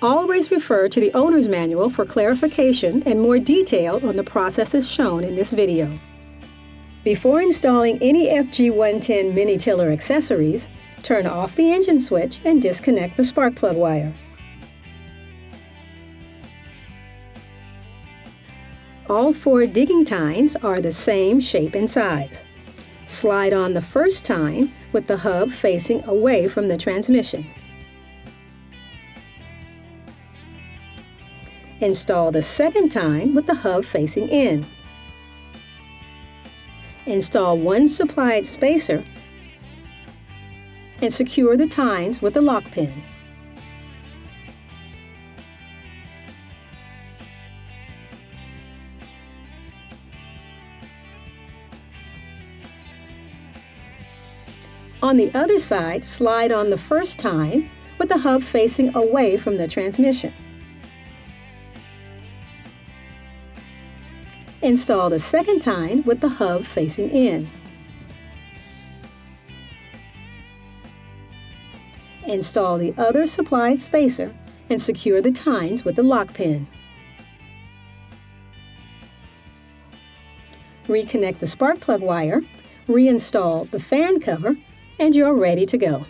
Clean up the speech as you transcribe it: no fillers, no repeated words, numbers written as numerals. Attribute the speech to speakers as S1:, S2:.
S1: Always refer to the owner's manual for clarification and more detail on the processes shown in this video. Before installing any FG110 mini tiller accessories, turn off the engine switch and disconnect the spark plug wire. All 4 digging tines are the same shape and size. Slide on the first tine with the hub facing away from the transmission. Install the second tine with the hub facing in. Install 1 supplied spacer and secure the tines with a lock pin. On the other side, slide on the first tine with the hub facing away from the transmission. Install the second tine with the hub facing in. Install the other supplied spacer and secure the tines with the lock pin. Reconnect the spark plug wire, reinstall the fan cover, and you're ready to go.